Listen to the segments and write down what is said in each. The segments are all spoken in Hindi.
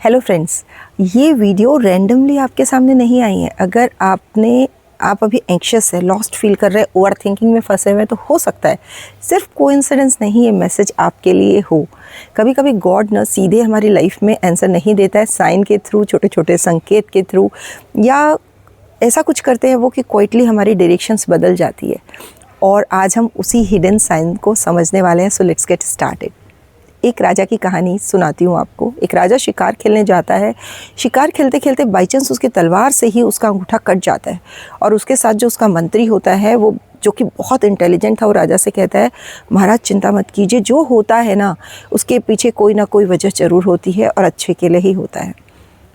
हेलो फ्रेंड्स, ये वीडियो रैंडमली आपके सामने नहीं आई है। अगर आप अभी एंक्शस है, लॉस्ट फील कर रहे हैं, ओवर थिंकिंग में फंसे हुए हैं, तो हो सकता है सिर्फ कोइंसिडेंस नहीं, ये मैसेज आपके लिए हो। कभी कभी गॉड ना सीधे हमारी लाइफ में आंसर नहीं देता है, साइन के थ्रू, छोटे छोटे संकेत के थ्रू, या ऐसा कुछ करते हैं वो कि क्वाइटली हमारी डायरेक्शंस बदल जाती है। और आज हम उसी हिडन साइन को समझने वाले हैं। So let's get started. एक राजा की कहानी सुनाती हूँ आपको। एक राजा शिकार खेलने जाता है। शिकार खेलते खेलते बाई चांस उसकी तलवार से ही उसका अंगूठा कट जाता है, और उसके साथ जो उसका मंत्री होता है, वो जो कि बहुत इंटेलिजेंट था, वो राजा से कहता है, महाराज चिंता मत कीजिए, जो होता है ना उसके पीछे कोई ना कोई वजह ज़रूर होती है और अच्छे के लिए ही होता है।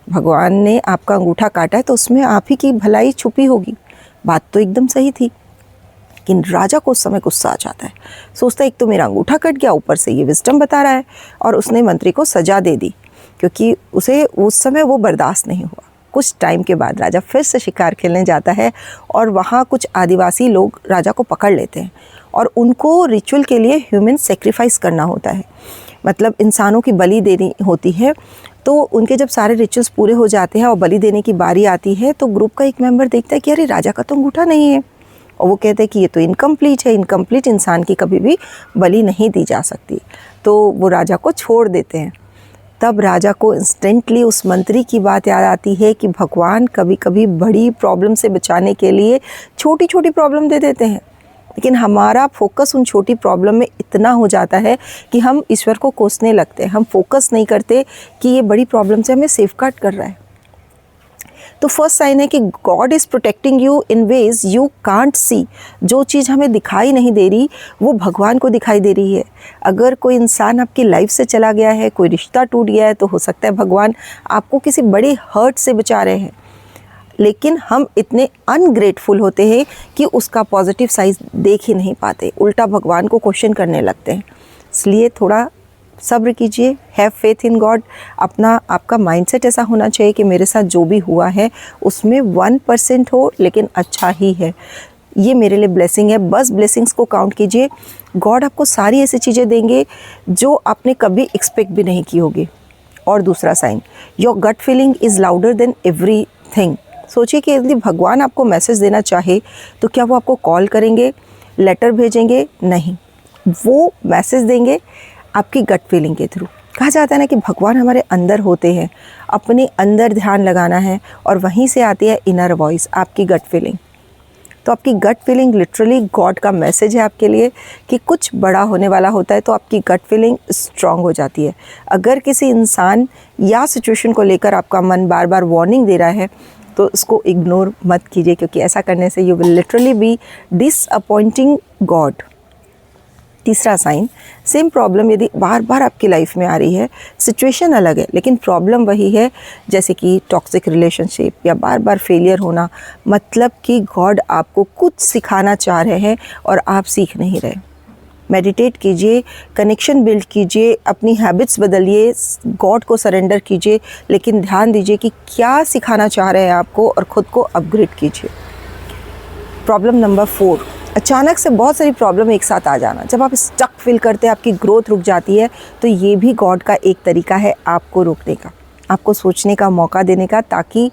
भगवान ने आपका अंगूठा काटा है तो उसमें आप ही की भलाई छुपी होगी। बात तो एकदम सही थी, लेकिन राजा को उस समय गुस्सा आ जाता है। सोचता है एक तो मेरा अंगूठा कट गया, ऊपर से ये विजडम बता रहा है, और उसने मंत्री को सजा दे दी, क्योंकि उसे उस समय वो बर्दाश्त नहीं हुआ। कुछ टाइम के बाद राजा फिर से शिकार खेलने जाता है, और वहाँ कुछ आदिवासी लोग राजा को पकड़ लेते हैं, और उनको रिचुअल के लिए ह्यूमन सेक्रीफाइस करना होता है, मतलब इंसानों की बलि देनी होती है। तो उनके जब सारे रिचुअल्स पूरे हो जाते हैं और बलि देने की बारी आती है, तो ग्रुप का एक मेंबर देखता है कि अरे राजा का तो अंगूठा नहीं है, और वो कहते हैं कि ये तो इनकम्प्लीट है, इनकम्प्लीट इंसान की कभी भी बलि नहीं दी जा सकती। तो वो राजा को छोड़ देते हैं। तब राजा को इंस्टेंटली उस मंत्री की बात याद आती है कि भगवान कभी कभी बड़ी प्रॉब्लम से बचाने के लिए छोटी छोटी प्रॉब्लम दे देते हैं, लेकिन हमारा फोकस उन छोटी प्रॉब्लम में इतना हो जाता है कि हम ईश्वर को कोसने लगते हैं। हम फोकस नहीं करते कि ये बड़ी प्रॉब्लम से हमें सेफगार्ड कर रहा है। तो फर्स्ट साइन है कि God is protecting you in ways you can't see. जो चीज़ हमें दिखाई नहीं दे रही, वो भगवान को दिखाई दे रही है। अगर कोई इंसान आपकी लाइफ से चला गया है, कोई रिश्ता टूट गया है, तो हो सकता है भगवान आपको किसी बड़े हर्ट से बचा रहे हैं, लेकिन हम इतने अनग्रेटफुल होते हैं कि उसका पॉजिटिव साइड देख ही नहीं पाते, उल्टा भगवान को क्वेश्चन करने लगते हैं। इसलिए थोड़ा सब्र कीजिए, हैव फेथ इन गॉड। आपका माइंडसेट ऐसा होना चाहिए कि मेरे साथ जो भी हुआ है उसमें 1% हो, लेकिन अच्छा ही है, ये मेरे लिए ब्लेसिंग है। बस ब्लेसिंग्स को काउंट कीजिए। गॉड आपको सारी ऐसी चीज़ें देंगे जो आपने कभी एक्सपेक्ट भी नहीं की होगी। और दूसरा sign, your gut feeling is louder than everything. सोचिए कि यदि भगवान आपको मैसेज देना चाहे तो क्या वो आपको कॉल करेंगे, लेटर भेजेंगे? नहीं, वो मैसेज देंगे आपकी गट फीलिंग के थ्रू। कहा जाता है ना कि भगवान हमारे अंदर होते हैं, अपने अंदर ध्यान लगाना है, और वहीं से आती है इनर वॉइस, आपकी गट फीलिंग। तो आपकी गट फीलिंग लिटरली गॉड का मैसेज है आपके लिए कि कुछ बड़ा होने वाला होता है, तो आपकी गट फीलिंग स्ट्रांग हो जाती है। अगर किसी इंसान या सिचुएशन को लेकर आपका मन बार बार वार्निंग दे रहा है, तो उसको इग्नोर मत कीजिए, क्योंकि ऐसा करने से you will literally be disappointing God. तीसरा साइन, सेम प्रॉब्लम यदि बार बार आपकी लाइफ में आ रही है, सिचुएशन अलग है लेकिन प्रॉब्लम वही है, जैसे कि टॉक्सिक रिलेशनशिप या बार बार फेलियर होना, मतलब कि गॉड आपको कुछ सिखाना चाह रहे हैं और आप सीख नहीं रहे। मेडिटेट कीजिए, कनेक्शन बिल्ड कीजिए, अपनी हैबिट्स बदलिए, गॉड को सरेंडर कीजिए, लेकिन ध्यान दीजिए कि क्या सिखाना चाह रहे हैं आपको, और ख़ुद को अपग्रेड कीजिए। प्रॉब्लम नंबर 4, अचानक से बहुत सारी प्रॉब्लम एक साथ आ जाना। जब आप स्टक फील करते हैं, आपकी ग्रोथ रुक जाती है, तो ये भी गॉड का एक तरीका है आपको रोकने का, आपको सोचने का मौका देने का, ताकि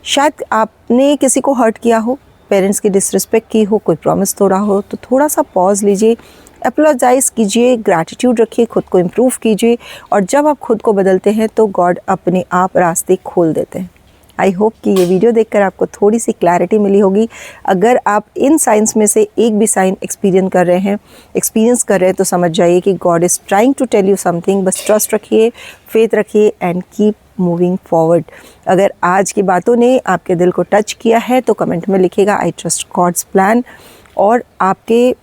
शायद आपने किसी को हर्ट किया हो, पेरेंट्स की डिसरिस्पेक्ट की हो, कोई प्रॉमिस तोड़ा हो, तो थोड़ा सा पॉज लीजिए, अपोलोजाइज़ कीजिए, ग्रैटिट्यूड रखिए, खुद को इम्प्रूव कीजिए, और जब आप खुद को बदलते हैं तो गॉड अपने आप रास्ते खोल देते हैं। आई होप कि ये वीडियो देखकर आपको थोड़ी सी क्लैरिटी मिली होगी। अगर आप इन साइंस में से एक भी साइन एक्सपीरियंस कर रहे हैं तो समझ जाइए कि God is trying to tell you something. बस ट्रस्ट रखिए, फेथ रखिए, एंड कीप मूविंग फॉरवर्ड। अगर आज की बातों ने आपके दिल को टच किया है तो कमेंट में लिखिएगा आई ट्रस्ट गॉड्स प्लान, और आपके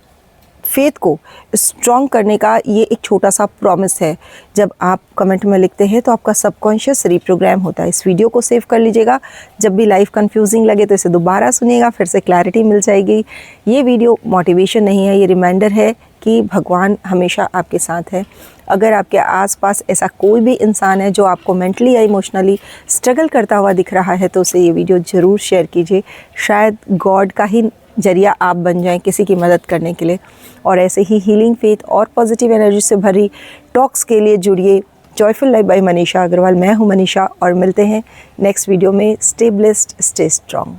फेथ को स्ट्रॉन्ग करने का ये एक छोटा सा प्रॉमिस है। जब आप कमेंट में लिखते हैं तो आपका सबकॉन्शियस रीप्रोग्राम होता है। इस वीडियो को सेव कर लीजिएगा, जब भी लाइफ कंफ्यूजिंग लगे तो इसे दोबारा सुनिएगा, फिर से क्लैरिटी मिल जाएगी। ये वीडियो मोटिवेशन नहीं है, ये रिमाइंडर है कि भगवान हमेशा आपके साथ है। अगर आपके आसपास ऐसा कोई भी इंसान है जो आपको मेंटली या इमोशनली स्ट्रगल करता हुआ दिख रहा है, तो उसे ये वीडियो ज़रूर शेयर कीजिए। शायद गॉड का ही जरिया आप बन जाएं किसी की मदद करने के लिए। और ऐसे ही हीलिंग, फेथ और पॉजिटिव एनर्जी से भरी टॉक्स के लिए जुड़िए joyful life by Manisha Agrawal. मैं हूँ मनीषा और मिलते हैं नेक्स्ट वीडियो में। Stay blessed, stay strong.